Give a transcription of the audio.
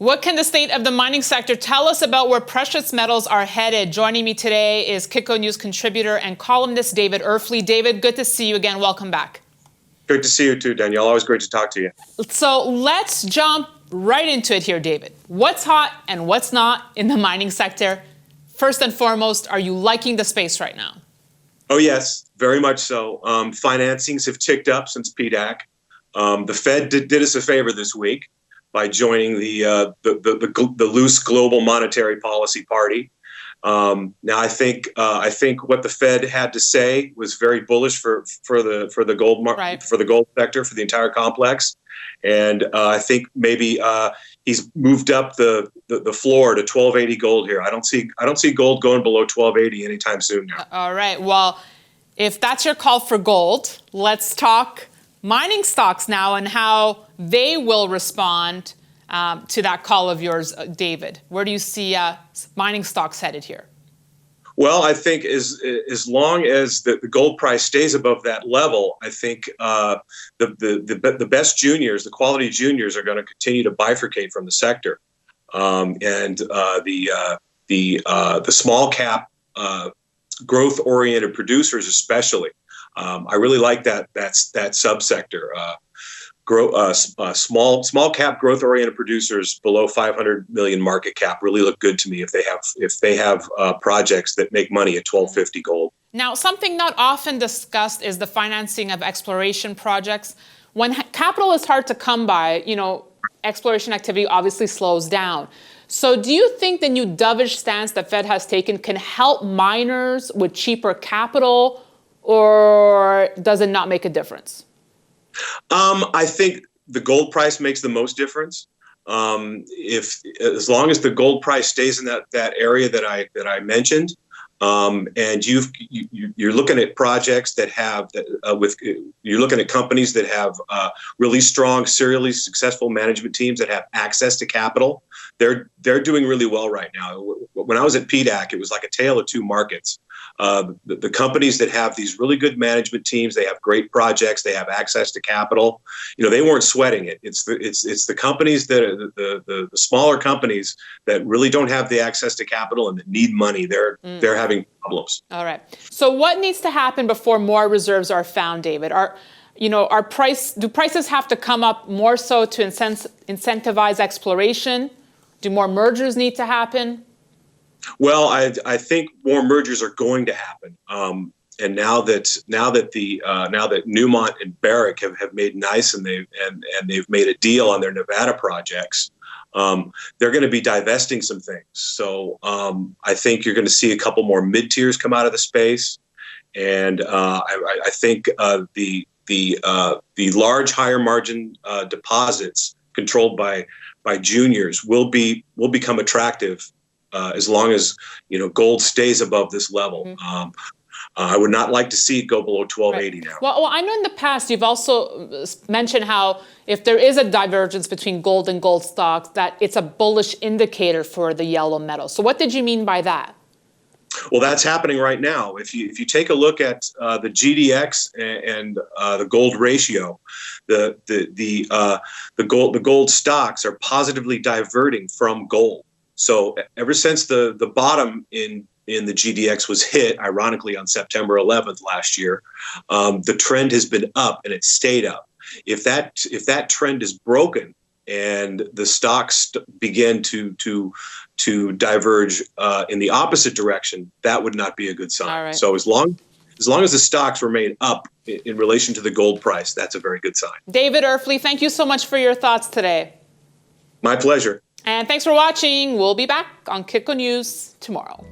What can the state of the mining sector tell us about where precious metals are headed? Joining me today is Kitco News contributor and columnist David Erfle. David, good to see you again. Welcome back. Great to see you too, Danielle. Always great to talk to you. So let's jump right into it here, David. What's hot and what's not in the mining sector? First and foremost, are you liking the space right now? Oh, yes, very much so. Financings have ticked up since PDAC. The Fed did us a favor this week by joining the loose global monetary policy party. Now, I think what the Fed had to say was very bullish for the gold market, right, for the gold sector, for the entire complex, and I think maybe he's moved up the floor to 1280 gold here. I don't see gold going below 1280 anytime soon now. All right. Well, if that's your call for gold, let's talk mining stocks now and how they will respond to that call of yours, David. Where do you see mining stocks headed here? Well, I think as long as the gold price stays above that level, I think the best juniors, the quality juniors, are going to continue to bifurcate from the sector, and the small cap growth-oriented producers, especially. I really like that subsector. Small cap growth-oriented producers below 500 million market cap really look good to me if they have projects that make money at 1250 gold. Now, something not often discussed is the financing of exploration projects. When capital is hard to come by, exploration activity obviously slows down. So do you think the new dovish stance the Fed has taken can help miners with cheaper capital, or does it not make a difference? I think the gold price makes the most difference. As long as the gold price stays in that area that I mentioned, and you're looking at projects that have you're looking at companies that have really strong, serially successful management teams that have access to capital. They're doing really well right now. When I was at PDAC, it was like a tale of two markets. The companies that have these really good management teams, they have great projects, they have access to capital. They weren't sweating it. It's the companies that the smaller companies that really don't have the access to capital and that need money. They're having problems. All right. So what needs to happen before more reserves are found, David? Do prices have to come up more so to incentivize exploration? Do more mergers need to happen? Well, I think more mergers are going to happen, and now that Newmont and Barrick have made nice and they've made a deal on their Nevada projects, they're going to be divesting some things. So I think you're going to see a couple more mid tiers come out of the space, and I think the large higher margin deposits controlled by juniors will become attractive. As long as gold stays above this level, I would not like to see it go below 1280 now. Well, I know in the past you've also mentioned how if there is a divergence between gold and gold stocks, that it's a bullish indicator for the yellow metal. So what did you mean by that? Well, that's happening right now. If you take a look at the GDX and the gold ratio, the gold stocks are positively diverting from gold. So ever since the bottom in the GDX was hit, ironically on September 11th last year, the trend has been up and it stayed up. If that trend is broken and the stocks begin to diverge in the opposite direction, that would not be a good sign. All right. So as long as the stocks remain up in relation to the gold price, that's a very good sign. David Erfle, thank you so much for your thoughts today. My pleasure. And thanks for watching. We'll be back on Kitco News tomorrow.